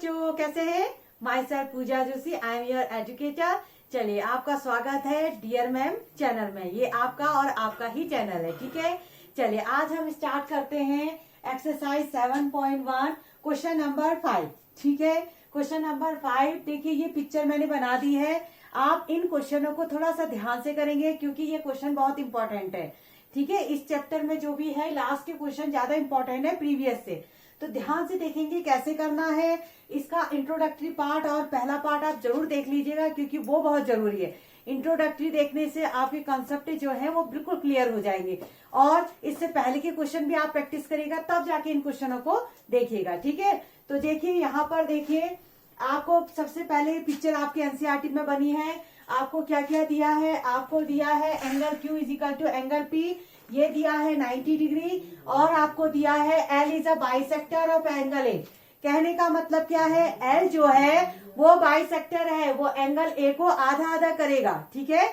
बच्चों, कैसे हैं? Myself Pooja Joshi, I am your educator. चलिए, आपका स्वागत है डियर मैम चैनल में। ये आपका और आपका ही चैनल है, ठीक है। चलिए, आज हम स्टार्ट करते हैं एक्सरसाइज 7.1 क्वेश्चन नंबर 5, ठीक है। क्वेश्चन नंबर 5 देखिए, ये पिक्चर मैंने बना दी है। आप इन क्वेश्चनों को थोड़ा सा ध्यान से करेंगे क्योंकि ये क्वेश्चन बहुत इंपॉर्टेंट है, ठीक है। इस चैप्टर में जो भी है लास्ट के क्वेश्चन ज्यादा इंपॉर्टेंट है प्रीवियस से, तो ध्यान से देखेंगे कैसे करना है। इसका इंट्रोडक्टरी पार्ट और पहला पार्ट आप जरूर देख लीजिएगा क्योंकि वो बहुत जरूरी है। इंट्रोडक्टरी देखने से आपके कंसेप्ट जो है वो बिल्कुल क्लियर हो जाएंगे और इससे पहले के क्वेश्चन भी आप प्रैक्टिस करिएगा, तब जाके इन क्वेश्चनों को देखिएगा, ठीक है। तो देखिए, यहाँ पर देखिए, आपको सबसे पहले पिक्चर आपके एनसीईआरटी में बनी है। आपको क्या क्या दिया है? आपको दिया है angle Q is equal to angle P, ये दिया है 90 डिग्री, और आपको दिया है L is a bisector of angle A। कहने का मतलब क्या है? L जो है वो बाइसेक्टर है, वो एंगल A को आधा आधा करेगा, ठीक है।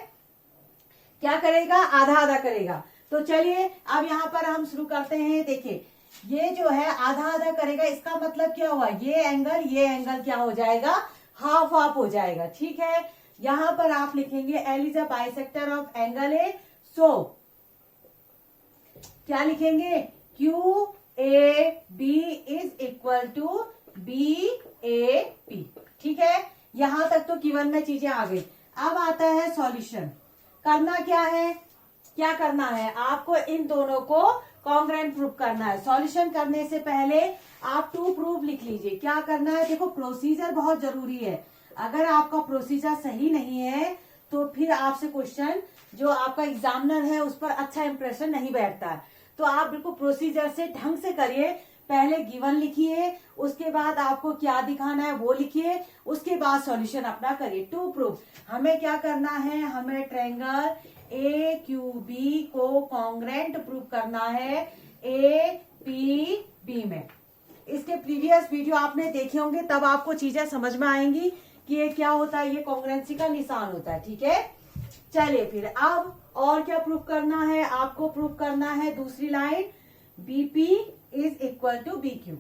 क्या करेगा? आधा आधा करेगा। तो चलिए अब यहाँ पर हम शुरू करते हैं। देखिए, ये जो है आधा आधा करेगा, इसका मतलब क्या हुआ? ये एंगल क्या हो जाएगा? हाफ हाफ हो जाएगा, ठीक है। यहाँ पर आप लिखेंगे L is a bisector of angle A, so क्या लिखेंगे? QAB is equal to BAP, ठीक है। यहां तक तो गिवन में चीजें आ गई। अब आता है सॉल्यूशन। करना क्या है? क्या करना है? आपको इन दोनों को कॉन्ग्रुएंट प्रूफ करना है। सॉल्यूशन करने से पहले आप टू प्रूफ लिख लीजिए। क्या करना है? देखो, प्रोसीजर बहुत जरूरी है। अगर आपका प्रोसीजर सही नहीं है तो फिर आपसे क्वेश्चन जो आपका एग्जामिनर है उस पर अच्छा इंप्रेशन नहीं बैठता है। तो आप बिल्कुल प्रोसीजर से ढंग से करिए। पहले गिवन लिखिए, उसके बाद आपको क्या दिखाना है वो लिखिए, उसके बाद सॉल्यूशन अपना करिए। टू प्रूफ हमें क्या करना है? हमें ट्रायंगल AQB को कॉन्ग्रुएंट प्रूफ करना है APB में। इसके प्रीवियस वीडियो आपने देखे होंगे, तब आपको चीजें समझ में आएंगी कि ये क्या होता है। ये कॉन्ग्रुएंसी का निशान होता है, ठीक है। चलिए फिर अब और क्या प्रूफ करना है? आपको प्रूफ करना है दूसरी line BP is equal to BQ।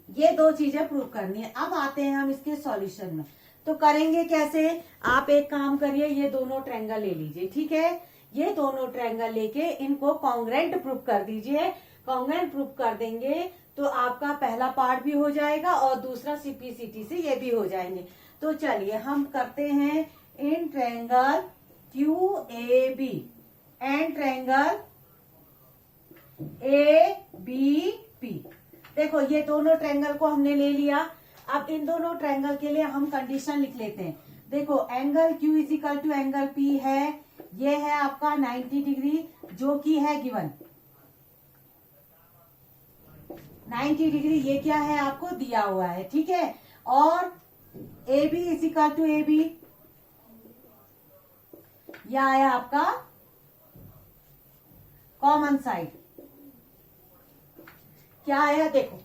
ये दो चीजें प्रूफ करनी है। अब आते हैं हम इसके सॉल्यूशन में। तो करेंगे कैसे? आप एक काम करिए, ये दोनों ट्रायंगल ले लीजिए, ठीक है। ये दोनों ट्रायंगल लेके इनको कॉन्ग्रुएंट प्रूफ कर दीजिए। कॉन्ग्रुएंट प्रूफ कर देंगे तो आपका पहला पार्ट भी हो जाएगा और दूसरा CPCT से ये भी हो जाएंगे। तो चलिए हम करते हैं in triangle QAB and triangle ABP। देखो, ये दोनों ट्रायंगल को हमने ले लिया। अब इन दोनों ट्रायंगल के लिए हम कंडीशन लिख लेते हैं। देखो, angle Q is equal to angle P है, ये है आपका 90 डिग्री जो कि है गिवन 90 डिग्री, ये क्या है? आपको दिया हुआ है, ठीक है। और AB is equal to AB, यह आया आपका कॉमन साइड। क्या आया? देखो,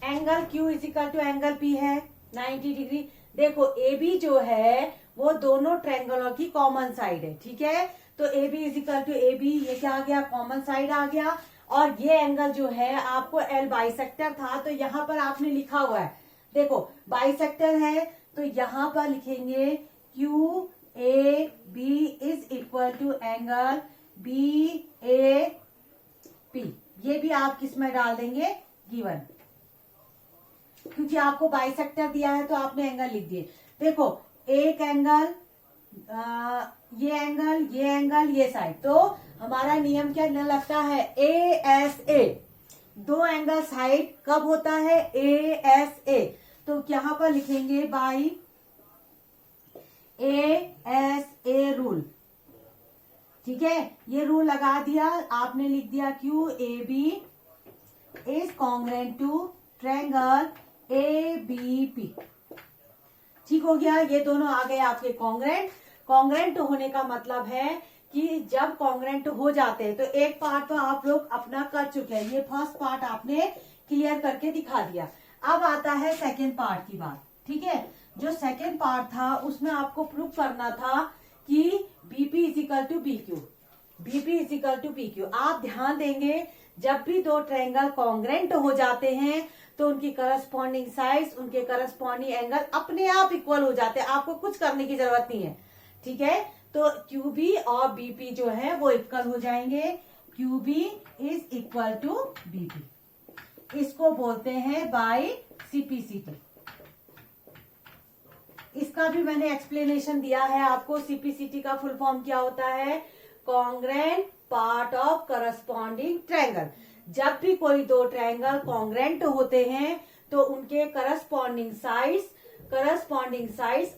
angle Q is equal to angle P है 90 डिग्री। देखो, AB जो है वो दोनों ट्रायंगलों की कॉमन साइड है, ठीक है। तो AB is equal to AB, ये क्या आ गया? कॉमन साइड आ गया। और ये एंगल जो है आपको L बाइसेक्टर था, तो यहाँ पर आपने लिखा हुआ है, देखो बाइसेक्टर है तो यहाँ पर लिखेंगे QAB is equal to angle BAP। ये भी आप किस में डाल देंगे? गिवन, क्योंकि आपको बाइसेक्टर दिया है तो आपने एंगल लिख दिए। देखो, एक एंगल, ये एंगल, ये एंगल, ये साइड, तो हमारा नियम क्या लगता है? ASA। दो एंगल साइड कब होता है? ASA। तो यहाँ पर लिखेंगे बाई ASA रूल, ठीक है। ये रूल लगा दिया, आपने लिख दिया QAB is congruent to triangle ABP, ठीक हो गया। ये दोनों आ गए आपके कॉन्ग्रुएंट। कॉन्ग्रुएंट होने का मतलब है कि जब कॉन्ग्रुएंट हो जाते हैं तो एक पार्ट तो आप लोग अपना कर चुके हैं, ये फर्स्ट पार्ट आपने क्लियर करके दिखा दिया। अब आता है सेकेंड पार्ट की बात, ठीक है। जो सेकेंड पार्ट था उसमें आपको प्रूफ करना था कि BP is equal to BQ, BP is equal to PQ। आप ध्यान देंगे, जब भी दो ट्रायंगल कॉन्ग्रेंट हो जाते हैं तो उनकी करस्पॉन्डिंग साइड्स, उनके करस्पॉन्डिंग एंगल अपने आप इक्वल हो जाते हैं, आपको कुछ करने की जरूरत नहीं है। ठीक है, तो QB और BP जो है वो इक्वल हो जाएंगे। QB is equal to BP, इसको बोलते हैं बाय CPCT। इसका भी मैंने एक्सप्लेनेशन दिया है आपको। CPCT का फुल फॉर्म क्या होता है? Congruent part of corresponding triangle. जब भी कोई दो ट्रायंगल कॉन्ग्रेंट होते हैं तो उनके करस्पॉन्डिंग साइड्स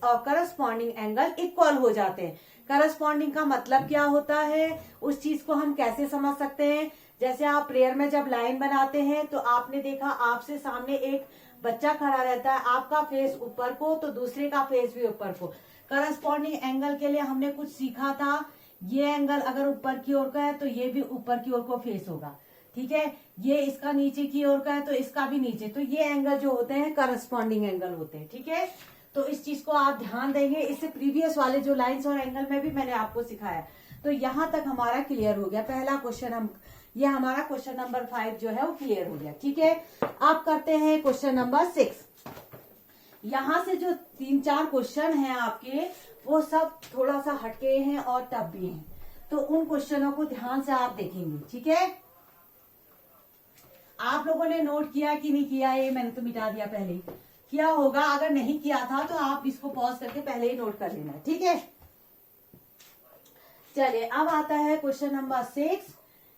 और करस्पॉन्डिंग एंगल इक्वल हो जाते हैं। करस्पॉन्डिंग का मतलब क्या होता है, उस चीज को हम कैसे समझ सकते हैं? जैसे आप प्रेयर में जब लाइन बनाते हैं तो आपने देखा आपसे सामने एक बच्चा खड़ा रहता है, आपका फेस ऊपर को तो दूसरे का फेस भी ऊपर को। करस्पॉन्डिंग एंगल के लिए हमने कुछ सीखा था, ये एंगल अगर ऊपर की ओर का है तो ये भी ऊपर की ओर को फेस होगा। ठीक है, ये इसका नीचे की ओर का है तो इसका भी नीचे, तो ये एंगल जो होते हैं करस्पॉन्डिंग एंगल होते हैं। ठीक है, तो इस चीज को आप ध्यान देंगे। इससे प्रीवियस वाले जो लाइंस और एंगल में भी मैंने आपको सिखाया। तो यहां तक हमारा क्लियर हो गया। पहला क्वेश्चन ये हमारा क्वेश्चन नंबर 5 जो है वो क्लियर हो गया। ठीक है, आप करते हैं क्वेश्चन नंबर 6। यहां से जो 3-4 क्वेश्चन हैं आपके, वो सब थोड़ा सा हटके हैं और टफ भी हैं, तो उन क्वेश्चनों को ध्यान से आप देखेंगे। ठीक है, आप लोगों ने नोट किया कि नहीं किया? ये मैंने तो मिटा दिया, पहले ही किया होगा। अगर नहीं किया था तो आप इसको पॉज करके पहले ही नोट कर लेना। ठीक है, चलिए अब आता है क्वेश्चन नंबर 6,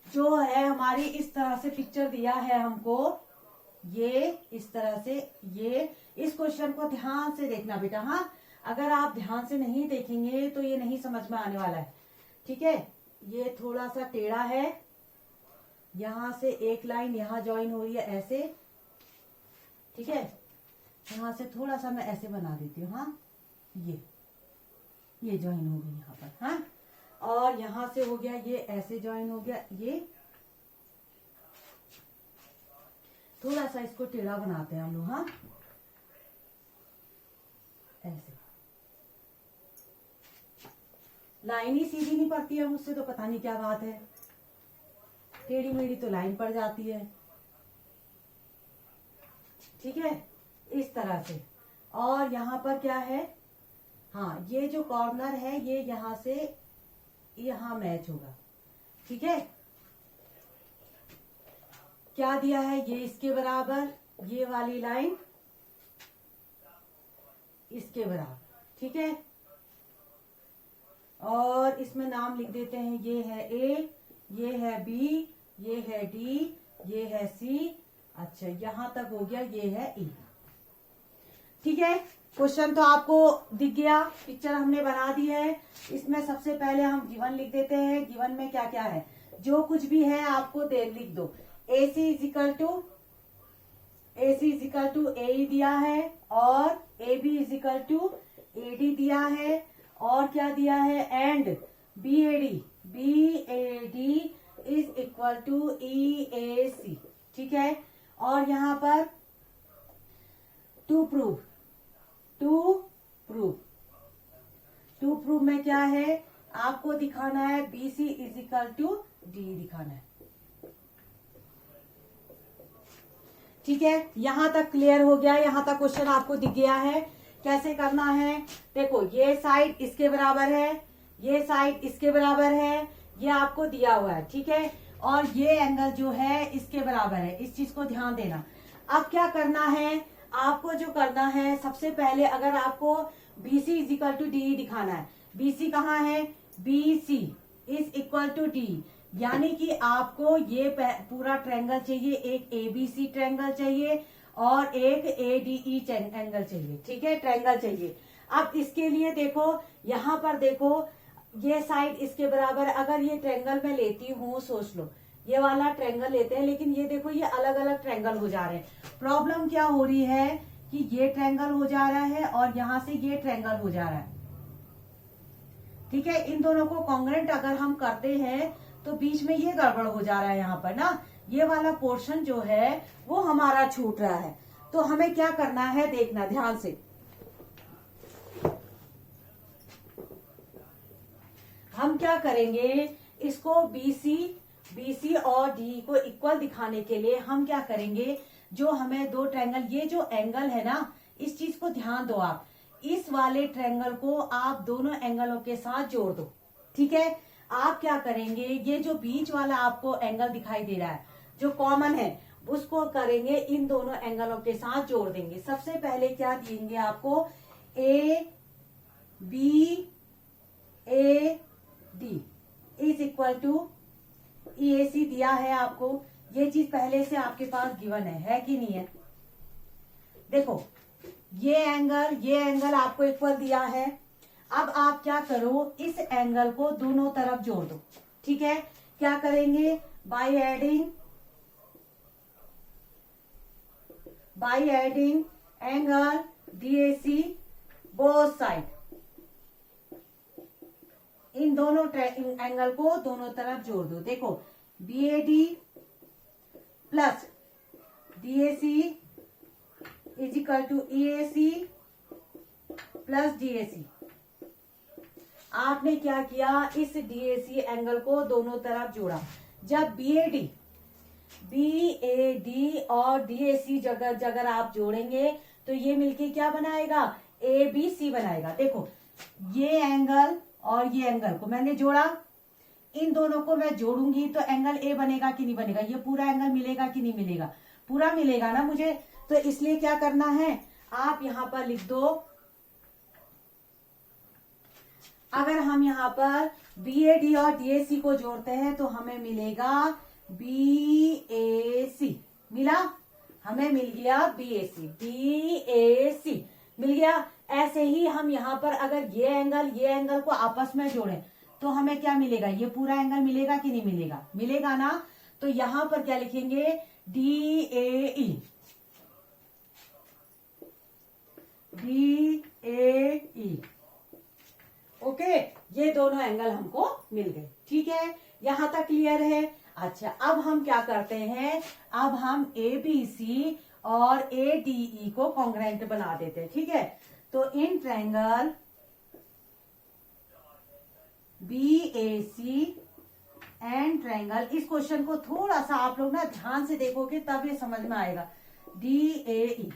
जो है हमारी इस तरह से पिक्चर दिया है हमको, ये इस तरह से। ये इस क्वेश्चन को ध्यान से देखना बेटा। हाँ, अगर आप ध्यान से नहीं देखेंगे तो ये नहीं समझ में आने वाला है। ठीक है, ये थोड़ा सा टेढ़ा है, यहां से एक लाइन यहां ज्वाइन हो रही है ऐसे। ठीक है, यहां से थोड़ा सा मैं ऐसे बना देती हूँ। हाँ, ये ज्वाइन हो गई यहाँ पर। हाँ, और यहां से हो गया ये ऐसे ज्वाइन हो गया। ये थोड़ा सा इसको टेढ़ा बनाते हैं हम लोग। हाँ, ऐसे लाइन ही सीधी नहीं पड़ती है मुझसे, तो पता नहीं क्या बात है। टेढ़ी मेढ़ी तो लाइन पड़ जाती है। ठीक है, इस तरह से। और यहाँ पर क्या है? हाँ, ये जो कॉर्नर है ये यहाँ से यहाँ मैच होगा। ठीक है, क्या दिया है? ये इसके बराबर, ये वाली लाइन इसके बराबर। ठीक है, और इसमें नाम लिख देते हैं। ये है A, ये है B, ये है D, ये है C। अच्छा, यहां तक हो गया, ये है E। ठीक है, क्वेश्चन तो आपको दिख गया, पिक्चर हमने बना दी है। इसमें सबसे पहले हम गिवन लिख देते हैं। गिवन में क्या क्या है, जो कुछ भी है आपको लिख दो। AC इजिकल टू AE दिया है, और AB इजिकल टू AD दिया है, और क्या दिया है? And BAD is equal to EAC। ठीक है, और यहां पर टू प्रूव में क्या है आपको दिखाना है? BC is equal to D दिखाना है। ठीक है, यहां तक क्लियर हो गया। यहां तक क्वेश्चन आपको दिख गया है। कैसे करना है? देखो, ये साइड इसके बराबर है, ये साइड इसके बराबर है, ये आपको दिया हुआ है। ठीक है, और ये एंगल जो है इसके बराबर है। इस चीज को ध्यान देना। अब क्या करना है आपको? जो करना है, सबसे पहले अगर आपको BC is equal to D दिखाना है, BC कहाँ है? BC is equal to D, यानी कि आपको ये पूरा ट्रायंगल चाहिए, एक ABC ट्रायंगल चाहिए और एक ADE एंगल चाहिए। ठीक है, ट्रायंगल चाहिए। अब इसके लिए देखो, यहाँ पर देखो, ये साइड इसके बराबर। अगर ये ट्रायंगल मैं लेती हूँ, सोच लो ये वाला ट्रायंगल लेते हैं, लेकिन ये देखो ये अलग अलग ट्रायंगल हो जा रहे हैं। प्रॉब्लम क्या हो रही है कि ये ट्रायंगल हो जा रहा है और यहां से ये ट्रायंगल हो जा रहा है। ठीक है, इन दोनों को कॉन्ग्रेंट अगर हम करते हैं तो बीच में ये गड़बड़ हो जा रहा है। यहाँ पर ना ये वाला पोर्शन जो है वो हमारा छूट रहा है। तो हमें क्या करना है, देखना ध्यान से। हम क्या करेंगे, इसको BC BC और DE को इक्वल दिखाने के लिए हम क्या करेंगे, जो हमें दो ट्रायंगल, ये जो एंगल है ना, इस चीज को ध्यान दो आप, इस वाले ट्रायंगल को आप दोनों एंगलों के साथ जोड़ दो। ठीक है, आप क्या करेंगे, ये जो बीच वाला आपको एंगल दिखाई दे रहा है जो कॉमन है, उसको करेंगे इन दोनों एंगलों के साथ जोड़ देंगे। सबसे पहले क्या देंगे आपको, ABAD is equal to EAC दिया है आपको। ये चीज पहले से आपके पास गिवन है कि नहीं है। देखो ये एंगल आपको इक्वल दिया है। अब आप क्या करो, इस एंगल को दोनों तरफ जोड़ दो। ठीक है, क्या करेंगे, by adding angle DAC both side, इन दोनों एंगल को दोनों तरफ जोड़ दो। देखो BAD plus DAC is equal to EAC plus DAC। आपने क्या किया, इस DAC एंगल को दोनों तरफ जोड़ा। जब BAD और DAC जगह आप जोड़ेंगे तो ये मिलके क्या बनाएगा, ABC बनाएगा। देखो ये एंगल और ये एंगल को मैंने जोड़ा, इन दोनों को मैं जोड़ूंगी तो एंगल A बनेगा कि नहीं बनेगा, ये पूरा एंगल मिलेगा कि नहीं मिलेगा, पूरा मिलेगा ना मुझे। तो इसलिए क्या करना है, आप यहां पर लिख दो, अगर हम यहां पर BAD और DAC को जोड़ते हैं तो हमें मिलेगा BAC, मिला, हमें मिल गया BAC मिल गया। ऐसे ही हम यहाँ पर अगर ये एंगल को आपस में जोड़ें तो हमें क्या मिलेगा, ये पूरा एंगल मिलेगा कि नहीं मिलेगा, मिलेगा ना। तो यहां पर क्या लिखेंगे, DAE ओके, ये दोनों एंगल हमको मिल गए। ठीक है, यहां तक क्लियर है। अच्छा, अब हम क्या करते हैं, अब हम ABC और ADE को कॉन्ग्रुएंट बना देते हैं। ठीक है, तो in triangle BAC and triangle, इस क्वेश्चन को थोड़ा सा आप लोग ना ध्यान से देखोगे तब ये समझ में आएगा। DAE,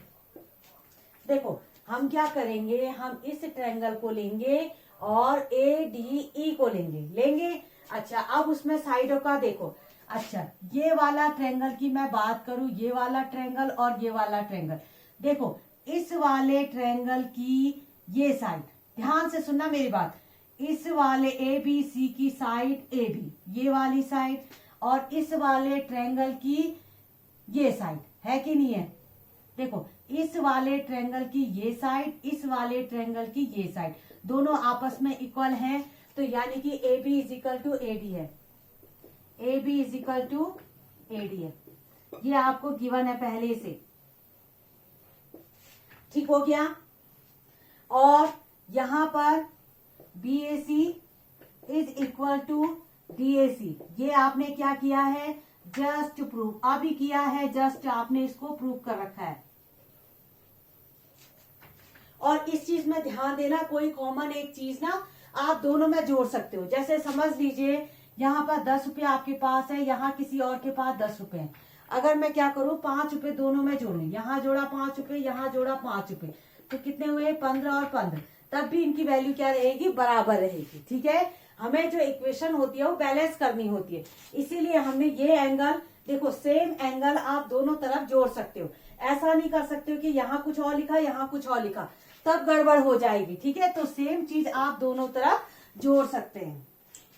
देखो हम क्या करेंगे, हम इस ट्रायंगल को लेंगे और ADE को लेंगे। अच्छा, अब उसमें साइडों का देखो। अच्छा, ये वाला ट्रायंगल की मैं बात करूं, ये वाला ट्रायंगल और ये वाला ट्रायंगल, देखो इस वाले ट्रायंगल की ये साइड, ध्यान से सुनना मेरी बात, इस वाले ABC की साइड AB, ये वाली साइड, और इस वाले ट्रायंगल की ये साइड है कि नहीं है। देखो इस वाले ट्रायंगल की ये साइड, इस वाले ट्रायंगल की ये साइड, दोनों आपस में इक्वल हैं। तो यानी कि AB is equal to AD है, AB is equal to AD है, ये आपको गिवन है पहले से। ठीक हो गया। और यहां पर BAC is equal to DAC, ये आपने क्या किया है, जस्ट प्रूव, अभी किया है, जस्ट आपने इसको प्रूव कर रखा है। और इस चीज में ध्यान देना, कोई कॉमन एक चीज ना आप दोनों में जोड़ सकते हो। जैसे समझ लीजिए यहाँ पर 10 रुपये आपके पास है, यहाँ किसी और के पास 10 रुपए है। अगर मैं क्या करूं, 5 रुपए दोनों में जोड़ू, यहाँ जोड़ा 5 रुपए, यहाँ जोड़ा 5 रुपए, तो कितने हुए, 15 और 15, तब भी इनकी वैल्यू क्या रहेगी, बराबर रहेगी। ठीक है, हमें जो इक्वेशन होती है वो बैलेंस करनी होती है, इसीलिए हमने ये एंगल, देखो सेम एंगल आप दोनों तरफ जोड़ सकते हो। ऐसा नहीं कर सकते हो कि यहाँ कुछ और लिखा, यहाँ कुछ और लिखा, तब गड़बड़ हो जाएगी। ठीक है, तो सेम चीज आप दोनों तरफ जोड़ सकते हैं।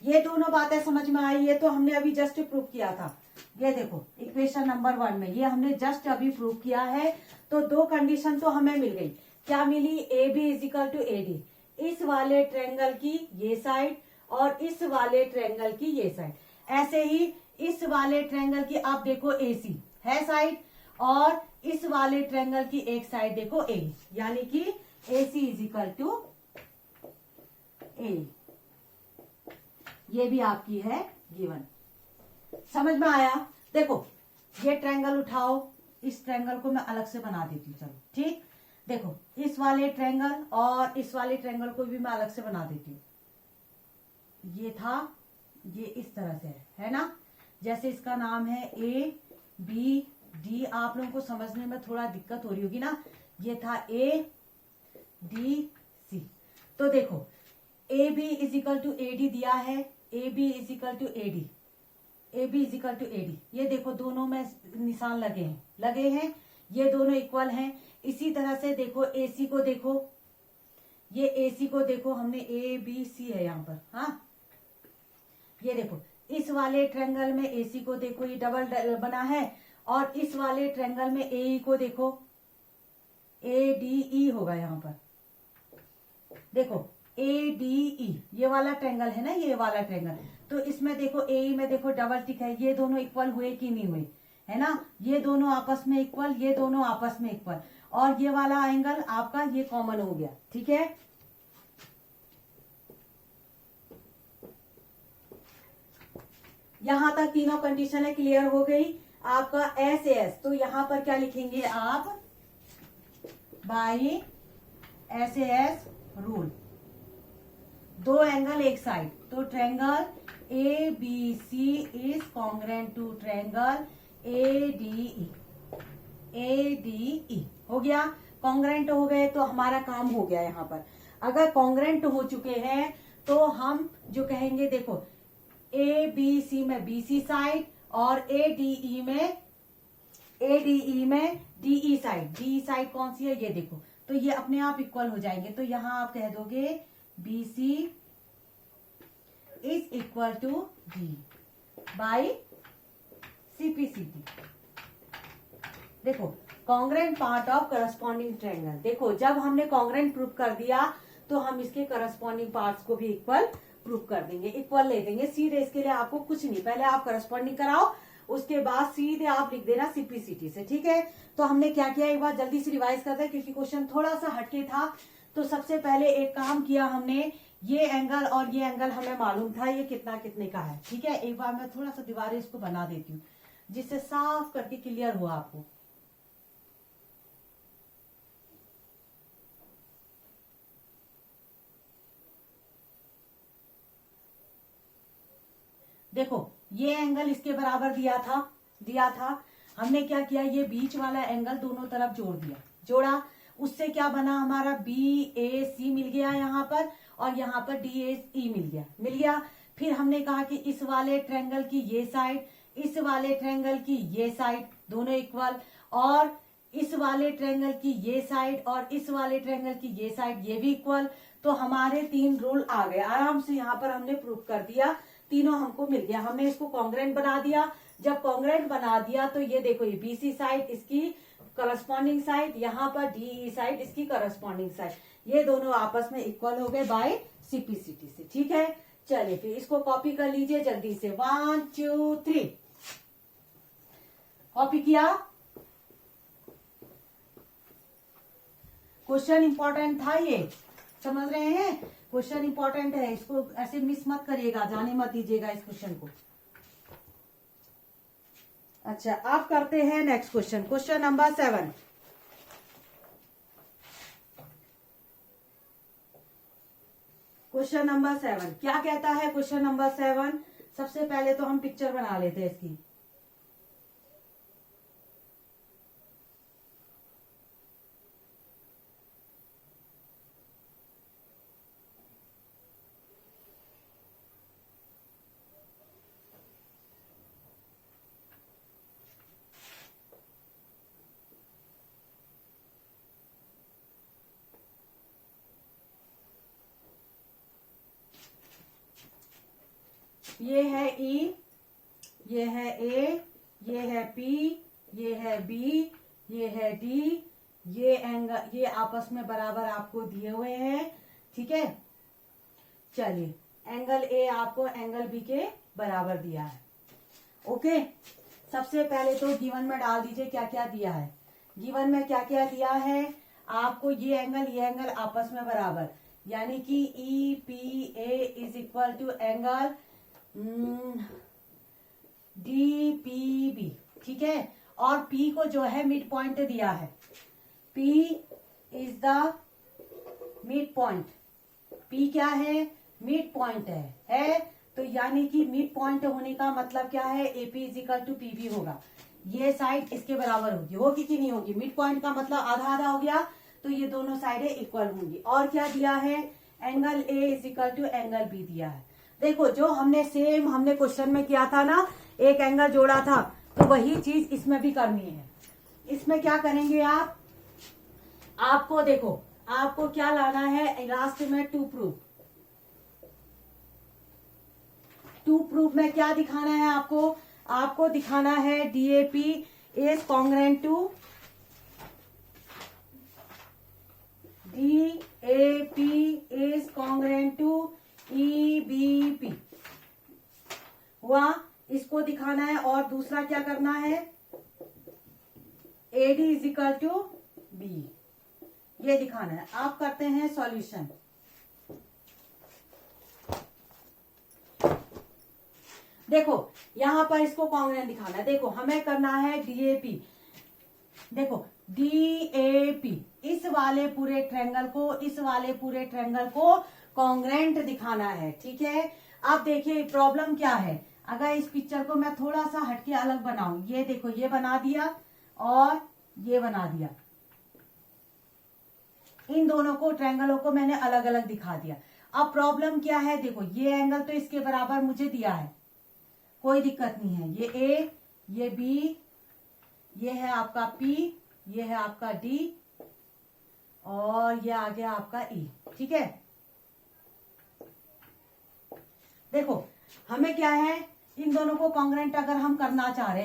ये दोनों बातें समझ में आई, ये तो हमने अभी जस्ट प्रूव किया था। ये देखो इक्वेशन नंबर 1 में ये हमने जस्ट अभी प्रूव किया है। तो दो कंडीशन तो हमें मिल गई, क्या मिली, AB is equal to AD, इस वाले ट्रायंगल की ये साइड और इस वाले ट्रायंगल की ये साइड। ऐसे ही इस वाले ट्रायंगल की आप देखो AC है साइड, और इस वाले ट्रायंगल की एक साइड देखो A, यानी कि AC is equal to A, ये भी आपकी है गिवन। समझ में आया। देखो ये ट्रायंगल उठाओ, इस ट्रायंगल को मैं अलग से बना देती हूँ, चलो ठीक। देखो इस वाले ट्रायंगल और इस वाले ट्रायंगल को भी मैं अलग से बना देती हूँ। ये था, ये इस तरह से है ना। जैसे इसका नाम है ए बी डी, आप लोगों को समझने में थोड़ा दिक्कत हो रही होगी ना, ये था ए डी सी। तो देखो A B is equal to A D दिया है, A B is equal to A D, A B is equal to A D, ये देखो दोनों में निशान लगे हैं, ये दोनों इक्वल हैं। इसी तरह से देखो ए सी को देखो, ये ए सी को देखो, हमने ए बी सी है यहाँ पर, हाँ ये देखो इस वाले ट्रायंगल में ए सी को देखो, ये डबल बना है, और इस वाले ट्रायंगल में ए को देखो, ए डी ई होगा यहाँ पर, देखो ए डी ई, ये वाला ट्रायंगल है ना, ये वाला ट्रायंगल, तो इसमें देखो ए में देखो डबल टिक है, ये दोनों इक्वल हुए कि नहीं हुए, है ना, ये दोनों आपस में इक्वल, ये दोनों आपस में इक्वल, और ये वाला एंगल आपका ये कॉमन हो गया, ठीक है। यहां तक तीनों कंडीशन है, क्लियर हो गई आपका एस एस। तो यहां पर क्या लिखेंगे आप, बाई एस एस रूल, दो एंगल एक साइड, तो triangle A B C is congruent to triangle A D E, हो गया, कॉन्ग्रेंट हो गए तो हमारा काम हो गया। यहाँ पर अगर कॉन्ग्रेंट हो चुके हैं तो हम जो कहेंगे, देखो ए बी सी में बी सी साइड और ए डी ई में D E side, D side कौन सी है ये देखो, तो ये अपने आप इक्वल हो जाएंगे। तो यहां आप कह दोगे B C is equal to D by CPCT. देखो congruent part of corresponding triangle, देखो जब हमने कॉन्ग्रेंट प्रूव कर दिया तो हम इसके करस्पॉन्डिंग पार्ट्स को भी इक्वल प्रूव कर देंगे, इक्वल ले देंगे सीधे। इसके लिए आपको कुछ नहीं, पहले आप करस्पॉन्डिंग कराओ, उसके बाद सीधे आप लिख देना सीपीसीटी से, ठीक है। तो हमने क्या किया, एक बार जल्दी से रिवाइज करते हैं क्योंकि क्वेश्चन थोड़ा सा हटके था। तो सबसे पहले एक काम किया हमने, ये एंगल और ये एंगल हमें मालूम था ये कितना कितने का है, ठीक है। एक बार मैं थोड़ा सा दीवारें इसको बना देती हूँ जिससे साफ करके क्लियर हुआ आपको। देखो ये एंगल इसके बराबर दिया था, हमने क्या किया, ये बीच वाला एंगल दोनों तरफ जोड़ा, उससे क्या बना हमारा बी ए सी मिल गया यहाँ पर, और यहाँ पर डी ए ई मिल गया। फिर हमने कहा कि इस वाले ट्रायंगल की ये साइड, इस वाले ट्रायंगल की ये साइड दोनों इक्वल, और इस वाले ट्रायंगल की ये साइड और इस वाले ट्रायंगल की ये साइड ये भी इक्वल। तो हमारे 3 रूल आ गए आराम से, यहाँ पर हमने प्रूव कर दिया, तीनों हमको मिल गया। हमने इसको कॉन्ग्रेंट बना दिया, जब कॉन्ग्रेंट बना दिया तो ये देखो ये बीसी साइड इसकी करस्पॉन्डिंग साइड, यहाँ पर डीई साइड इसकी करस्पॉन्डिंग साइड, ये दोनों आपस में इक्वल हो गए बाय सीपीसीटी से, ठीक है। चलिए फिर इसको कॉपी कर लीजिए जल्दी से, 1 2 3 कॉपी किया। क्वेश्चन इंपॉर्टेंट था ये, समझ रहे हैं, क्वेश्चन इंपॉर्टेंट है, इसको ऐसे मिस मत करिएगा, जाने मत दीजिएगा इस क्वेश्चन को। अच्छा आप करते हैं next question, question number 7। Question number 7 क्या कहता है, क्वेश्चन नंबर 7 सबसे पहले तो हम पिक्चर बना लेते हैं इसकी। ये है ई, ये है ए, ये है पी, ये है बी, ये है डी, ये एंगल ये आपस में बराबर आपको दिए हुए हैं, ठीक है। चलिए एंगल ए आपको एंगल बी के बराबर दिया है, ओके। सबसे पहले तो गिवन में डाल दीजिए क्या क्या दिया है। गिवन में क्या क्या दिया है आपको, ये एंगल आपस में बराबर, यानी कि E P A is equal to angle D P B, ठीक है। और P को जो है मिड पॉइंट दिया है, P is the mid point, P क्या है, मिड पॉइंट है तो यानी कि मिड पॉइंट होने का मतलब क्या है, AP is equal to PB होगा। ये साइड इसके बराबर होगी कि नहीं होगी। मिड पॉइंट का मतलब आधा आधा हो गया, तो ये दोनों साइडें इक्वल होंगी। और क्या दिया है, angle A is equal to angle B दिया है। देखो जो हमने क्वेश्चन में किया था ना, एक एंगल जोड़ा था, तो वही चीज इसमें भी करनी है। इसमें क्या करेंगे आप, आपको देखो आपको क्या लाना है लास्ट में, टू प्रूफ में क्या दिखाना है आपको दिखाना है DAP is congruent to EBP हुआ, इसको दिखाना है। और दूसरा क्या करना है, AD is equal to B, ये दिखाना है। आप करते हैं सॉल्यूशन। देखो यहां पर इसको कॉन्ग्रेंट दिखाना है। देखो हमें करना है डीएपी, देखो डीएपी इस वाले पूरे ट्रायंगल को कॉन्ग्रेंट दिखाना है, ठीक है। अब देखिए प्रॉब्लम क्या है, अगर इस पिक्चर को मैं थोड़ा सा हटके अलग बनाऊं, ये देखो ये बना दिया और ये बना दिया, इन दोनों को ट्रायंगलों को मैंने अलग अलग दिखा दिया। अब प्रॉब्लम क्या है, देखो ये एंगल तो इसके बराबर मुझे दिया है, कोई दिक्कत नहीं है। ये ए, ये बी, ये है आपका पी, ये है आपका डी और ये आ गया आपका ई, ठीक है। देखो हमें क्या है, इन दोनों को कॉन्ग्रेंट अगर हम करना चाह रहे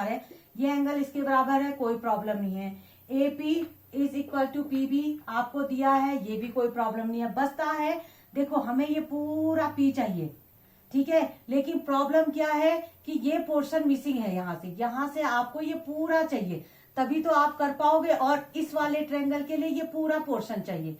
हैं, ये एंगल इसके बराबर है, कोई प्रॉब्लम नहीं है। AP is equal to PB आपको दिया है, ये भी कोई प्रॉब्लम नहीं है। बसता है देखो हमें ये पूरा पी चाहिए, ठीक है। लेकिन प्रॉब्लम क्या है कि ये पोर्शन मिसिंग है, यहां से आपको ये पूरा चाहिए, तभी तो आप कर पाओगे। और इस वाले ट्रायंगल के लिए ये पूरा पोर्शन चाहिए,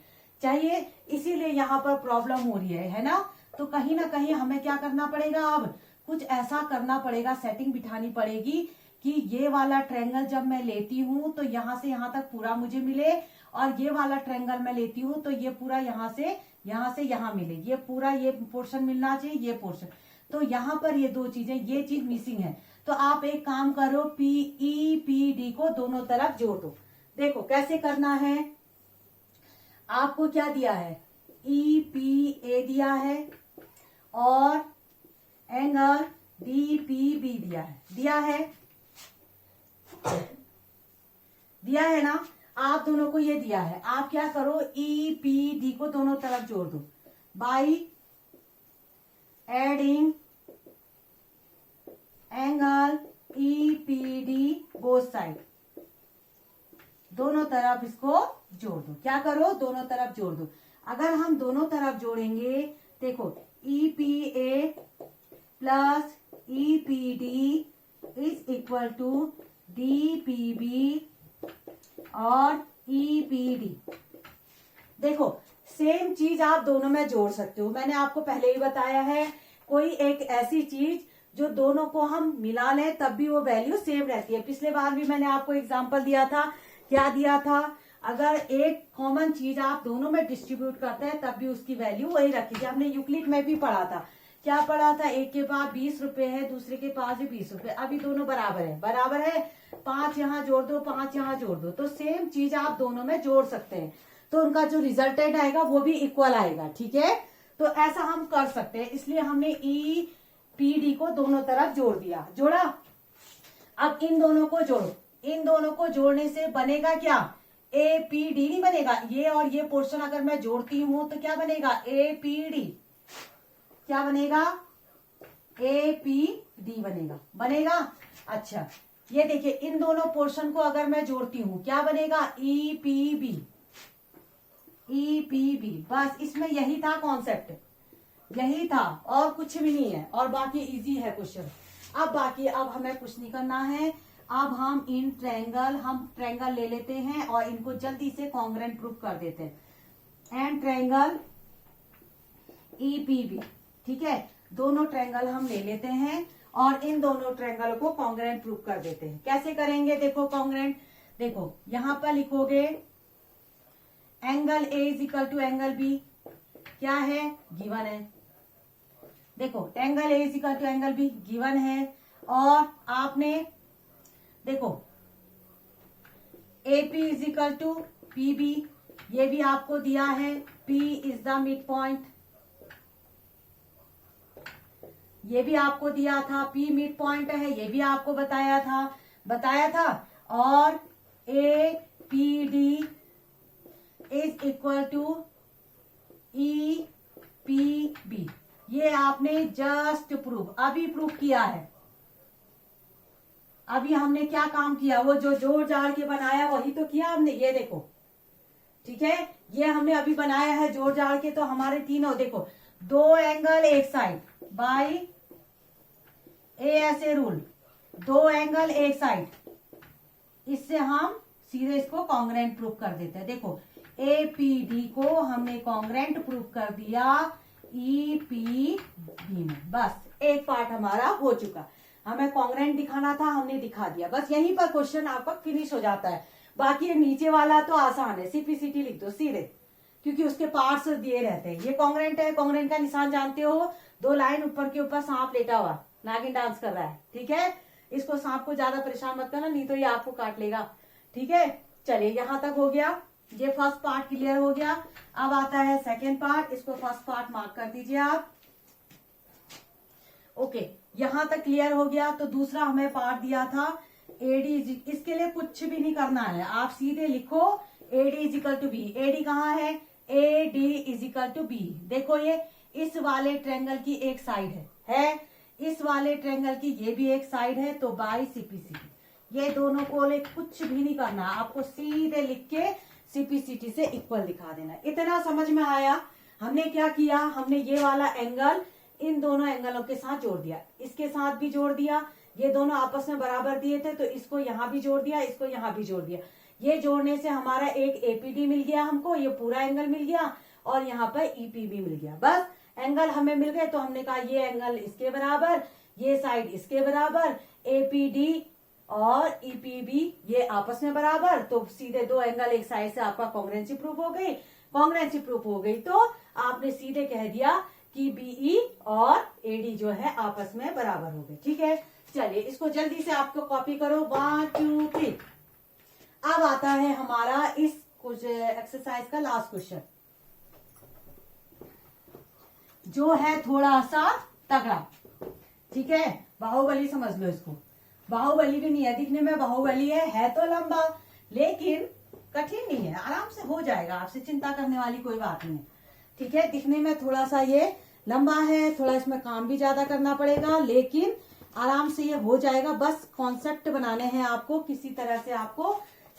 इसीलिए यहाँ पर प्रॉब्लम हो रही है ना। तो कहीं ना कहीं हमें क्या करना पड़ेगा, अब कुछ ऐसा करना पड़ेगा, सेटिंग बिठानी पड़ेगी कि ये वाला ट्रायंगल जब मैं लेती हूं तो यहां से यहां तक पूरा मुझे मिले, और ये वाला ट्रायंगल मैं लेती हूं तो ये पूरा यहां से यहां मिले, ये पूरा ये पोर्शन मिलना चाहिए, ये पोर्शन। तो यहाँ पर ये दो चीजें, ये चीज मिसिंग है। तो आप एक काम करो, पीईपीडी को दोनों तरफ जोड़ दो। देखो कैसे करना है, आपको क्या दिया है, ईपीए दिया है और एंगल डीपीबी दिया है ना। आप दोनों को ये दिया है, आप क्या करो, ईपीडी को दोनों तरफ जोड़ दो by adding angle EPD both side, दोनों तरफ इसको जोड़ दो। क्या करो, दोनों तरफ जोड़ दो। अगर हम दोनों तरफ जोड़ेंगे, देखो EPA plus EPD is equal to DPB और ईपीडी। देखो सेम चीज आप दोनों में जोड़ सकते हो, मैंने आपको पहले ही बताया है। कोई एक ऐसी चीज जो दोनों को हम मिला लें तब भी वो वैल्यू सेम रहती है। पिछले बार भी मैंने आपको एग्जांपल दिया था, क्या दिया था, अगर एक कॉमन चीज आप दोनों में डिस्ट्रीब्यूट करते हैं तब भी उसकी वैल्यू वही रखी थी। हमने यूक्लिड में भी पढ़ा था, क्या पढ़ा था, एक के पास 20 रुपए है, दूसरे के पास भी 20 रुपए, अभी दोनों बराबर है, 5 यहाँ जोड़ दो, 5 यहाँ जोड़ दो, तो सेम चीज आप दोनों में जोड़ सकते हैं, तो उनका जो रिजल्टेंट आएगा वो भी इक्वल आएगा, ठीक है। तो ऐसा हम कर सकते हैं, इसलिए हमने ई पीडी को दोनों तरफ जोड़ दिया, जोड़ा। अब इन दोनों को जोड़ो, इन दोनों को जोड़ने से बनेगा क्या, ए पी डी नहीं बनेगा, ये और ये पोर्शन अगर मैं जोड़ती हूं तो क्या बनेगा, ए पी डी, क्या बनेगा, ए पी डी बनेगा। अच्छा ये देखिए इन दोनों पोर्शन को अगर मैं जोड़ती हूं क्या बनेगा, ई पी बी। बस इसमें यही था कॉन्सेप्ट, यही था और कुछ भी नहीं है, और बाकी इजी है क्वेश्चन। अब हमें कुछ नहीं करना है, अब हम ट्रायंगल ले लेते हैं और इनको जल्दी से कॉन्ग्रेंट प्रूफ कर देते हैं। एंड ट्रायंगल ईपीबी, ठीक है, दोनों ट्रायंगल हम ले लेते हैं और इन दोनों ट्रायंगल को कॉन्ग्रेंट प्रूफ कर देते हैं। कैसे करेंगे, देखो कॉन्ग्रेंट, देखो यहां पर लिखोगे angle A is equal to angle B, क्या है गिवन है, देखो angle A is equal to angle B given है, और आपने देखो AP is equal to PB, ये भी आपको दिया है। P is the midpoint, ये भी आपको दिया था। P मिड पॉइंट है, ये भी आपको बताया था। और APD is equal to EPB, ये आपने जस्ट अभी प्रूव किया है। अभी हमने क्या काम किया, वो जो जोड़ जाड़ के बनाया वही तो किया हमने। ये देखो, ठीक है, ये हमने अभी बनाया है जोड़ जाड़ के। तो हमारे तीनों देखो, दो एंगल एक साइड बाई ऐसे रूल, दो एंगल एक साइड, इससे हम सीधे इसको कॉन्ग्रेंट प्रूव कर देते हैं। देखो APD को हमने कॉन्ग्रेंट प्रूव कर दिया EPB में। बस एक पार्ट हमारा हो चुका। हमें कॉन्ग्रेंट दिखाना था, हमने दिखा दिया। बस यहीं पर क्वेश्चन आपका फिनिश हो जाता है। बाकी ये नीचे वाला तो आसान है, CPCT लिख दो सीधे, क्योंकि उसके पार्ट्स दिए रहते हैं। ये कॉन्ग्रेंट है, कॉन्ग्रेंट का निशान जानते हो, दो लाइन ऊपर के ऊपर सांप लेटा हुआ, नागिन डांस कर रहा है। ठीक है, इसको सांप को ज्यादा परेशान मत करना, नहीं तो ये आपको काट लेगा। ठीक है, चलिए यहां तक हो गया। ये फर्स्ट पार्ट क्लियर हो गया। अब आता है सेकेंड पार्ट, इसको फर्स्ट पार्ट मार्क कर दीजिए आप। ओके, यहां तक क्लियर हो गया। तो दूसरा हमें पार्ट दिया था AD, इसके लिए कुछ भी नहीं करना है, आप सीधे लिखो AD is equal to B. AD कहाँ है, AD is equal to B. देखो ये इस वाले ट्रायंगल की एक साइड है, इस वाले ट्रायंगल की ये भी एक साइड है, तो बाई CPCT। ये दोनों को कुछ भी नहीं करना, आपको सीधे लिख के CPCT से इक्वल दिखा देना। इतना समझ में आया। हमने क्या किया, हमने ये वाला एंगल इन दोनों एंगलों के साथ जोड़ दिया, इसके साथ भी जोड़ दिया। ये दोनों आपस में बराबर दिए थे, तो इसको यहां भी जोड़ दिया, इसको यहां भी जोड़ दिया। ये जोड़ने से हमारा एक APD मिल गया हमको, ये पूरा एंगल मिल गया, और यहाँ पर EPB मिल गया। बस एंगल हमें मिल गए। तो हमने कहा ये एंगल इसके बराबर, ये साइड इसके बराबर, APD और EPB ये आपस में बराबर। तो सीधे दो एंगल एक साइड से आपका कॉन्ग्रेंसी प्रूफ हो गई। कॉन्ग्रेंसी प्रूफ हो गई तो आपने सीधे कह दिया कि BE और AD जो है आपस में बराबर हो गए। ठीक है, चलिए इसको जल्दी से आपको कॉपी करो, 1 2 3। अब आता है हमारा इस कुछ एक्सरसाइज का लास्ट क्वेश्चन, जो है थोड़ा सा तगड़ा। ठीक है, बाहुबली समझ लो इसको। बाहुबली भी नहीं है दिखने में, बाहुबली है तो लंबा, लेकिन कठिन नहीं है, आराम से हो जाएगा, आपसे चिंता करने वाली कोई बात नहीं है। ठीक है, दिखने में थोड़ा सा ये लंबा है, थोड़ा इसमें काम भी ज्यादा करना पड़ेगा, लेकिन आराम से ये हो जाएगा। बस कॉन्सेप्ट बनाने हैं आपको, किसी तरह से आपको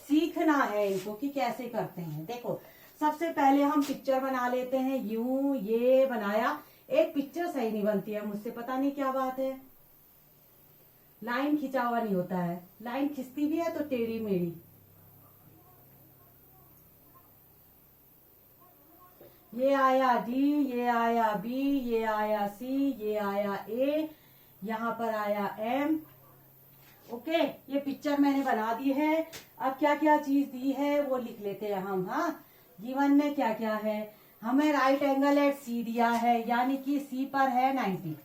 सीखना है इनको कि कैसे करते हैं। देखो सबसे पहले हम पिक्चर बना लेते हैं। यूं ये बनाया, एक पिक्चर सही नहीं बनती है मुझसे, पता नहीं क्या बात है। लाइन खिंचा हुआ नहीं होता है, लाइन खिंचती भी है तो टेढ़ी मेढ़ी। ये आया D, ये आया B, ये आया C, ये आया A, यहाँ पर आया M। ओके, ये पिक्चर मैंने बना दी है। अब क्या क्या चीज दी है वो लिख लेते हैं हम। हाँ, गिवन में क्या क्या है, हमें राइट एंगल एट C दिया है, यानी कि C पर है 90।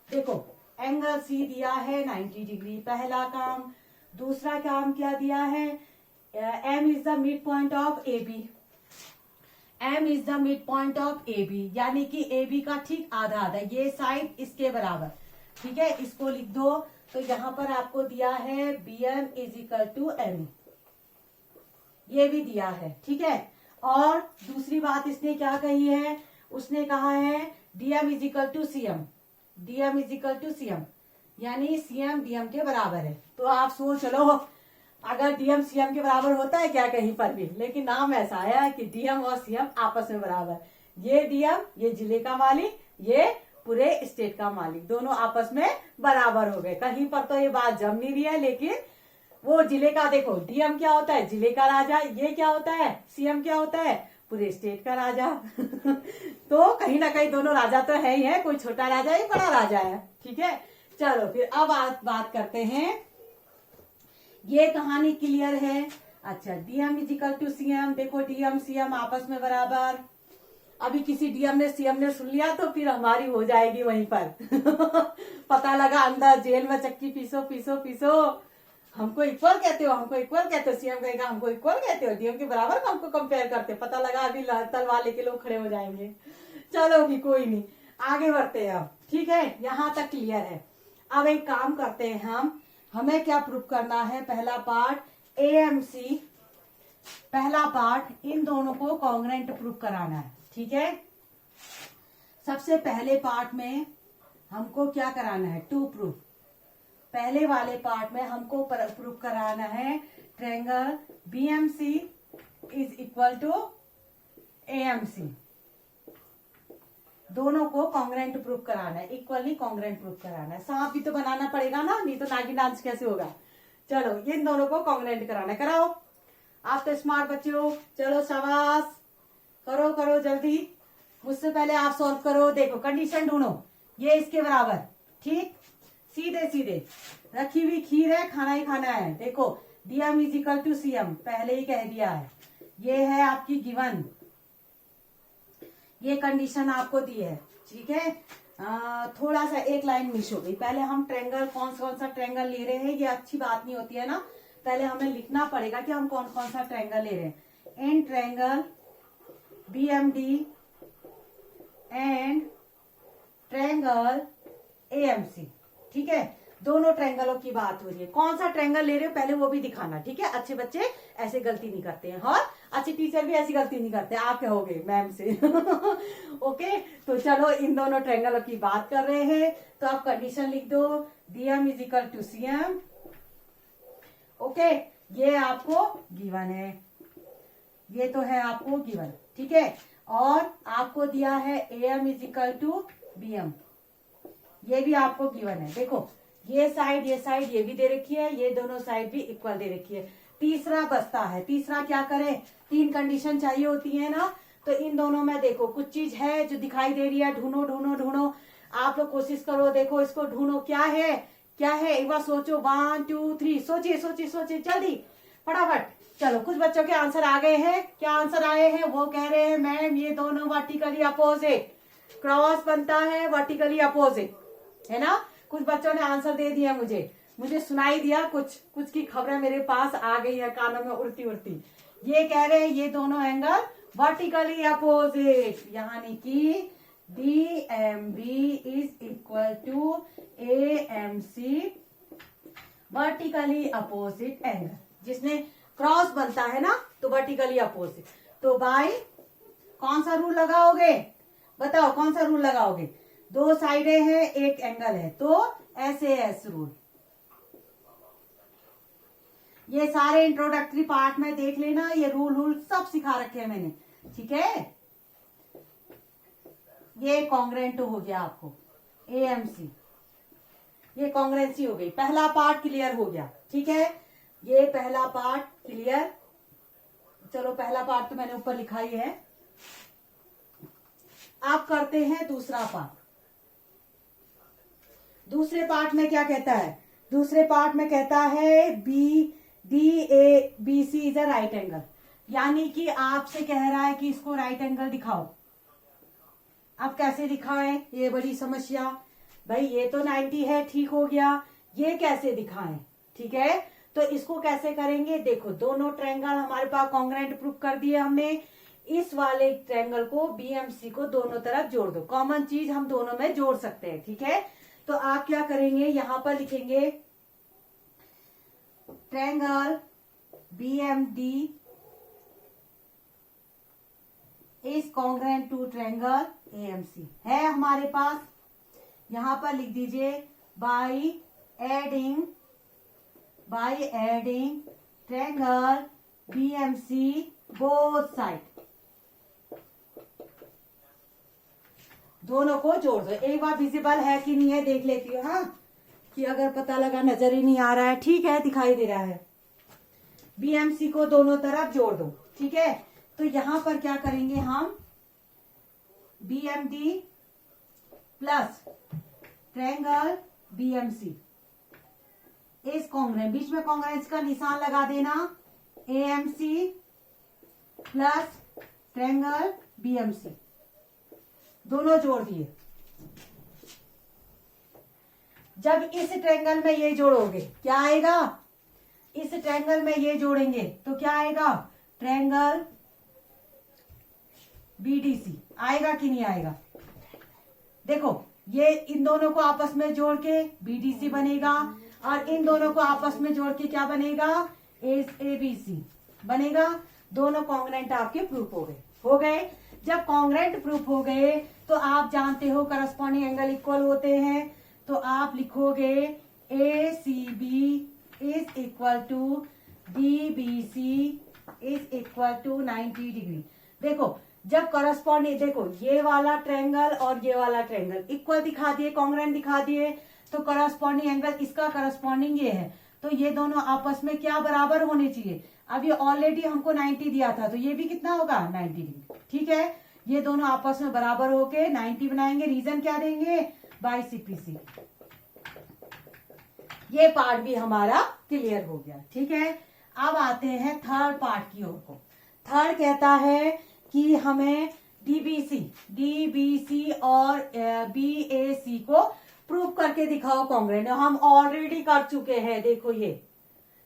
देखो एंगल C दिया है 90 डिग्री, पहला काम। दूसरा काम क्या दिया है, M is the mid point of AB। M is the mid point of AB, यानी कि AB का ठीक आधा आधा, ये साइड इसके बराबर। ठीक है, इसको लिख दो। तो यहाँ पर आपको दिया है BM is equal to ME, ये भी दिया है। ठीक है, और दूसरी बात इसने क्या कही है, उसने कहा है DM is equal to CM, DM is equal to CM, यानी CM DM के बराबर है। तो आप सोच लो, अगर DM CM के बराबर होता है क्या कहीं पर भी, लेकिन नाम ऐसा है कि DM और CM आपस में बराबर। ये DM, ये जिले का मालिक, ये पूरे स्टेट का मालिक, दोनों आपस में बराबर हो गए। कहीं पर तो ये बात जम नहीं रही है, लेकिन वो जिले का, देखो DM क्या होता है, जिले का राजा, ये क्या होता है, CM क्या होता है, पूरे स्टेट का राजा। तो कहीं ना कहीं दोनों राजा तो है ही है, कोई छोटा राजा है, बड़ा राजा है। ठीक है, चलो फिर अब बात करते हैं। ये कहानी क्लियर है। अच्छा, DM is equal to CM, देखो DM CM आपस में बराबर। अभी किसी डीएम ने सीएम ने सुन लिया तो फिर हमारी हो जाएगी वहीं पर पता लगा अंदर जेल में चक्की पीसो पीसो पीसो। हमको इक्वल कहते हो, हमको इक्वल कहते हो, सीएम कहेगा हमको इक्वल कहते हो, डीएम के बराबर हमको कंपेयर करते हो। पता लगा अभी तलवार लेके लोग खड़े हो जाएंगे। चलो भी कोई नहीं, आगे बढ़ते हैं अब। ठीक है, यहाँ तक क्लियर है। अब एक काम करते हैं हमें क्या प्रूफ करना है। पहला पार्ट एएमसी, पहला पार्ट इन दोनों को कॉन्ग्रेंट प्रूफ कराना है। ठीक है, सबसे पहले पार्ट में हमको क्या कराना है, टू प्रूफ। पहले वाले पार्ट में हमको प्रूफ कराना है triangle BMC is equal to AMC. दोनों को कॉन्ग्रेंट प्रूफ कराना है, इक्वली कॉन्ग्रेंट प्रूफ कराना है। सांप भी तो बनाना पड़ेगा ना, नहीं तो नागिन डांस कैसे होगा। चलो इन दोनों को कॉन्ग्रेंट कराना है, कराओ। आप तो स्मार्ट बच्चे हो, चलो शाबाश, करो करो जल्दी। मुझसे पहले आप सॉल्व करो। देखो कंडीशन ढूंढो, ये इसके बराबर, ठीक, सीधे सीधे। रखी हुई खीर है, खाना ही खाना है। देखो DM is equal to CM, पहले ही कह दिया है। ये है आपकी गिवन, ये कंडीशन आपको दी है। ठीक है, थोड़ा सा एक लाइन मिस हो गई। पहले हम ट्रायंगल कौन सा ट्रायंगल ले रहे हैं, ये अच्छी बात नहीं होती है ना। पहले हमें लिखना पड़ेगा कि हम कौन कौन सा ट्रायंगल ले रहे हैं। In triangle BMD and triangle AMC. ठीक है, दोनों ट्रायंगलों की बात हो रही है। कौन सा ट्रायंगल ले रहे हो पहले वो भी दिखाना। ठीक है, अच्छे बच्चे ऐसे गलती नहीं करते हैं, और अच्छे टीचर भी ऐसी गलती नहीं करते। आप कहोगे मैम से ओके, तो चलो इन दोनों ट्रायंगलों की बात कर रहे हैं, तो आप कंडीशन लिख दो, DM is equal to CM. Okay, ये आपको गिवन है, ये तो है आपको गिवन। ठीक है, और आपको दिया है AM is equal to BM, ये भी आपको गिवन है। देखो ये साइड ये भी दे रखी है, ये दोनों साइड भी इक्वल दे रखी है। तीसरा बचता है, तीसरा क्या करें, तीन कंडीशन चाहिए होती है ना, तो इन दोनों में देखो कुछ चीज है जो दिखाई दे रही है। ढूंढो ढूंढो ढूंढो, आप लोग कोशिश करो, देखो इसको ढूंढो, क्या है क्या है, एक बार सोचो। 1 2 3, सोचिए सोचिए सोचिए जल्दी फटाफट। चलो कुछ बच्चों के आंसर आ गए हैं। क्या आंसर आए हैं, वो कह रहे हैं मैम ये दोनों वर्टिकली अपोजिट, क्रॉस बनता है वर्टिकली अपोजिट, है ना। कुछ बच्चों ने आंसर दे दिया, मुझे सुनाई दिया, कुछ की खबरें मेरे पास आ गई है कानों में उड़ती उड़ती। ये कह रहे हैं ये दोनों एंगल वर्टिकली अपोजिट, यानी कि DMB is equal to AMC, vertically opposite angle. जिसने क्रॉस बनता है ना तो वर्टिकली अपोजिट। तो बाय कौन सा रूल लगाओगे, बताओ कौन सा रूल लगाओगे। दो साइडें हैं, एक एंगल है, तो SAS रूल। ये सारे इंट्रोडक्टरी पार्ट में देख लेना, ये रूल सब सिखा रखे हैं मैंने। ठीक है, ये कॉन्ग्रेंट हो गया आपको AMC, ये कॉन्ग्रेंसी हो गई। पहला पार्ट क्लियर हो गया। ठीक है, ये पहला पार्ट क्लियर। चलो पहला पार्ट तो मैंने ऊपर लिखा ही है। आप करते हैं दूसरा पार्ट। दूसरे पार्ट में क्या कहता है, दूसरे पार्ट में कहता है BDABC is a right angle, यानी कि आपसे कह रहा है कि इसको राइट एंगल दिखाओ। अब कैसे दिखाएं, ये बड़ी समस्या। भाई ये तो 90 है, ठीक हो गया, ये कैसे दिखाएं। ठीक है, तो इसको कैसे करेंगे, देखो दोनों ट्रायंगल हमारे पास कॉन्ग्रेंट प्रूफ कर दिए हमने। इस वाले ट्रायंगल को BMC को दोनों तरफ जोड़ दो, कॉमन चीज हम दोनों में जोड़ सकते हैं। ठीक है, तो आप क्या करेंगे, यहां पर लिखेंगे triangle BMD is congruent to triangle AMC है हमारे पास। यहां पर लिख दीजिए by adding triangle BMC both side, दोनों को जोड़ दो। एक बार विजिबल है कि नहीं है देख लेती हूँ, हाँ, कि अगर पता लगा नजर ही नहीं आ रहा है, ठीक है दिखाई दे रहा है। BMC को दोनों तरफ जोड़ दो। ठीक है, तो यहां पर क्या करेंगे हम, BMD प्लस ट्रायंगल BMC इस कॉन्ग्रेंट, बीच में कॉन्ग्रेंस का निशान लगा देना, AMC प्लस ट्रायंगल BMC। दोनों जोड़ दिए। जब इस ट्रायंगल में ये जोड़ोगे क्या आएगा, इस ट्रायंगल में ये जोड़ेंगे तो क्या आएगा, ट्रायंगल बीडीसी आएगा कि नहीं आएगा। देखो ये इन दोनों को आपस में जोड़ के बीडीसी बनेगा और इन दोनों को आपस में जोड़ के क्या बनेगा, एबीसी बनेगा। दोनों कॉन्ग्रेंट आपके प्रूफ हो गए। जब कॉन्ग्रेंट प्रूफ हो गए तो आप जानते हो करस्पॉन्डिंग एंगल इक्वल होते हैं, तो आप लिखोगे A C B is equal to D B C is equal to 90 degree. देखो जब करस्पॉन्डिंग, देखो ये वाला ट्रायंगल और ये वाला ट्रायंगल इक्वल दिखा दिए, कॉन्ग्रेंट दिखा दिए, तो करस्पॉन्डिंग एंगल इसका करस्पॉन्डिंग ये है, तो ये दोनों आपस में क्या बराबर होने चाहिए। अब ये ऑलरेडी हमको 90 दिया था, तो ये भी कितना होगा 90 डिग्री। ठीक है, ये दोनों आपस में बराबर होके 90 बनाएंगे। रीजन क्या देंगे, बाई सीपीसी। ये पार्ट भी हमारा क्लियर हो गया। ठीक है, अब आते हैं थर्ड पार्ट की ओर को। थर्ड कहता है कि हमें डीबीसी और बीएसी को प्रूव करके दिखाओ कॉन्ग्रेंट। हम ऑलरेडी कर चुके हैं, देखो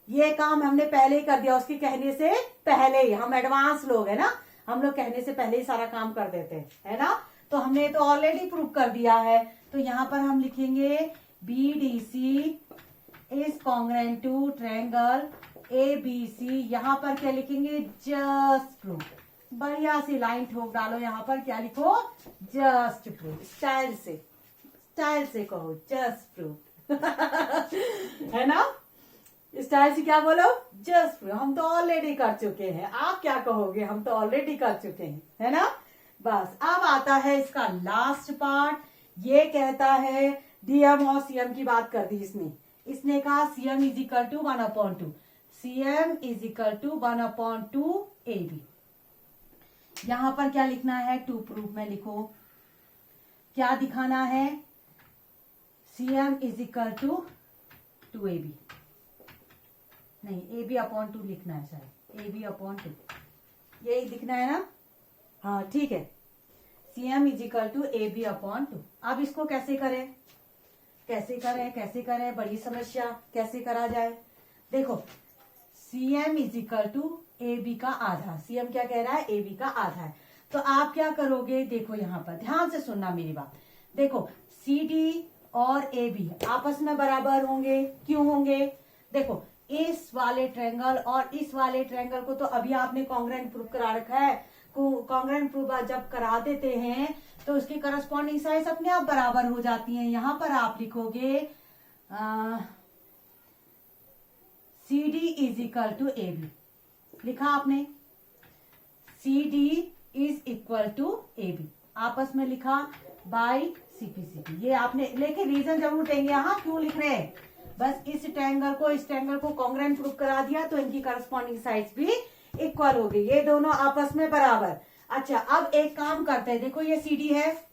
ये काम हमने पहले ही कर दिया, उसके कहने से पहले ही। हम एडवांस लोग है ना, हम लोग कहने से पहले ही सारा काम कर देते हैं, है ना। तो हमने तो ऑलरेडी प्रूव कर दिया है, तो यहां पर हम लिखेंगे BDC is congruent to triangle ABC. यहां पर क्या लिखेंगे, जस्ट प्रूव। बढ़िया सी लाइन ठोक डालो, यहां पर क्या लिखो, जस्ट प्रूव। स्टाइल से कहो, जस्ट प्रूव है ना, स्टाइल से क्या बोलो, जस्ट प्रूव। हम तो ऑलरेडी कर चुके हैं, आप क्या कहोगे, हम तो ऑलरेडी कर चुके हैं, है ना। बस अब आता है इसका लास्ट पार्ट। ये कहता है डीएम और सीएम की बात कर दी इसने कहा CM is equal to 1/2, CM is equal to 1/2 AB। यहां पर क्या लिखना है, टू प्रूफ में लिखो, क्या दिखाना है, CM is equal to 2AB, नहीं AB/2 लिखना है, शायद AB/2 यही दिखना है ना। हाँ ठीक है, CM is equal to AB/2। अब इसको कैसे करें, बड़ी समस्या, कैसे करा जाए। देखो CM is equal to AB का आधा, सीएम क्या कह रहा है, AB का आधा है। तो आप क्या करोगे, देखो यहां पर ध्यान से सुनना मेरी बात। देखो CD और AB आपस में बराबर होंगे, क्यों होंगे, देखो इस वाले ट्रायंगल और इस वाले ट्रायंगल को तो अभी आपने कॉन्ग्रेंट प्रूफ करा रखा है। कॉन्ग्रेंट प्रूफ जब करा देते हैं तो उसकी करस्पॉन्डिंग साइज अपने आप बराबर हो जाती है। यहां पर आप लिखोगे CD is equal to AB, लिखा आपने, CD is equal to AB, आपस में लिखा बाई CPCP। ये आपने लेकिन रीजन जरूर देंगे, यहाँ क्यों लिख रहे हैं, बस इस ट्रायंगल को कॉन्ग्रेंट प्रूफ करा दिया तो इनकी करस्पॉन्डिंग साइज भी इक्वल हो गई, ये दोनों आपस में बराबर। अच्छा अब एक काम करते हैं, देखो ये CD है,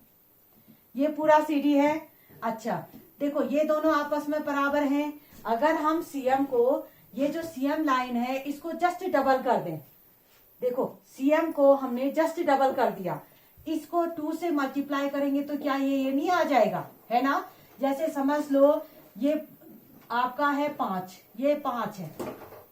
ये पूरा CD है। अच्छा देखो ये दोनों आपस में बराबर हैं। अगर हम CM को, ये जो CM लाइन है इसको जस्ट डबल कर दें, देखो CM को हमने जस्ट डबल कर दिया, इसको 2 से मल्टीप्लाई करेंगे तो क्या ये नहीं आ जाएगा, है ना। जैसे समझ लो ये आपका है 5, ये 5 है,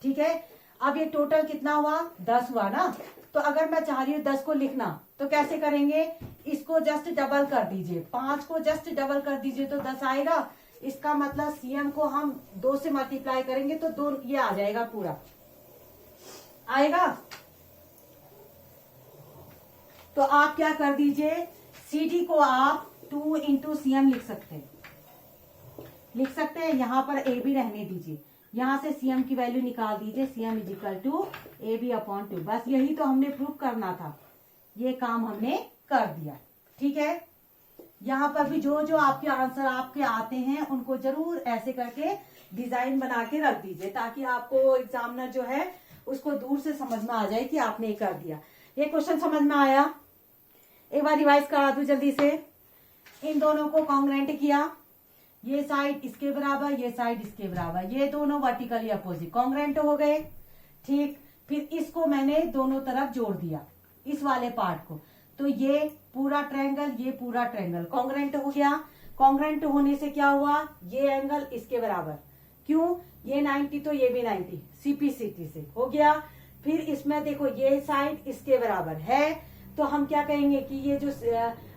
ठीक है। अब ये टोटल कितना हुआ, 10 हुआ ना। तो अगर मैं चाह रही हूँ 10 को लिखना तो कैसे करेंगे, इसको जस्ट डबल कर दीजिए, 5 को जस्ट डबल कर दीजिए तो 10 आएगा। इसका मतलब CM को हम 2 से मल्टीप्लाई करेंगे तो 2 ये आ जाएगा, पूरा आएगा। तो आप क्या कर दीजिए, CD को आप 2 इंटू CM लिख सकते हैं। यहां पर AB रहने दीजिए, यहां से CM की वैल्यू निकाल दीजिए, CM is equal to AB/2। बस यही तो हमने प्रूफ करना था, ये काम हमने कर दिया, ठीक है। यहाँ पर भी जो जो आपके आंसर आपके आते हैं उनको जरूर ऐसे करके डिजाइन बना के रख दीजिए, ताकि आपको एग्जामिनर जो है उसको दूर से समझ में आ जाए कि आपने ये कर दिया। ये क्वेश्चन समझ में आया, एक बार रिवाइज करा दूं जल्दी से। इन दोनों को कॉन्ग्रेंट किया, ये साइड इसके बराबर, ये साइड इसके बराबर, ये दोनों वर्टिकली अपोजिट कॉन्ग्रेंट हो गए, ठीक। फिर इसको मैंने दोनों तरफ जोड़ दिया, इस वाले पार्ट को, तो ये पूरा ट्रायंगल, ये पूरा ट्रायंगल कॉन्ग्रेंट हो गया। कॉन्ग्रेंट होने से क्या हुआ, ये एंगल इसके बराबर, क्यों, ये 90 तो ये भी 90, सीपी से हो गया। फिर इसमें देखो ये साइड इसके बराबर है, तो हम क्या कहेंगे कि ये जो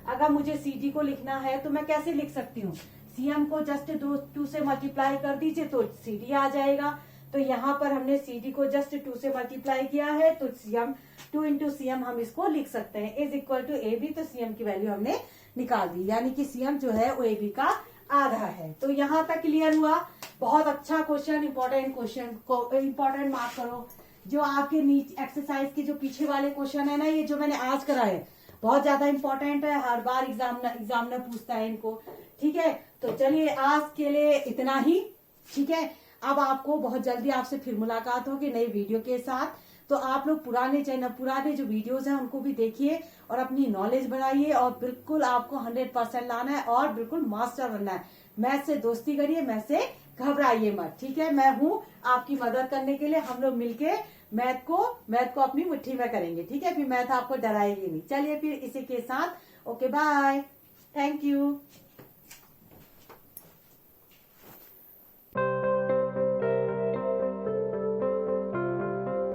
अगर मुझे CD को लिखना है तो मैं कैसे लिख सकती हूँ, CM को जस्ट 2 से मल्टीप्लाई कर दीजिए तो CD आ जाएगा। तो यहाँ पर हमने CD को जस्ट 2 से मल्टीप्लाई किया है तो CM 2 इंटू CM हम इसको लिख सकते हैं इज इक्वल टू AB। तो CM की वैल्यू हमने निकाल दी, यानी कि CM जो है वो AB का आधा है। तो यहाँ तक क्लियर हुआ। बहुत अच्छा क्वेश्चन, इंपॉर्टेंट क्वेश्चन को इंपॉर्टेंट मार्क करो। जो आपके नीचे एक्सरसाइज के जो पीछे वाले क्वेश्चन है ना, ये जो मैंने आज कराए बहुत ज्यादा इंपॉर्टेंट है, हर बार एग्जामिनर पूछता है इनको। ठीक है, तो चलिए आज के लिए इतना ही। ठीक है, अब आपको बहुत जल्दी आपसे फिर मुलाकात होगी नई वीडियो के साथ। तो आप लोग पुराने जो वीडियोस हैं उनको भी देखिए और अपनी नॉलेज बढ़ाइए, और बिल्कुल आपको 100% लाना है और बिल्कुल मास्टर बनना है। मैथ से दोस्ती करिए, मैथ से घबराइए मत। ठीक है, मैं हूँ आपकी मदद करने के लिए। हम लोग मिलके मैथ को अपनी मुट्ठी में करेंगे। ठीक है, फिर मैथ आपको डराएगी नहीं। चलिए फिर इसी के साथ ओके बाय, थैंक यू।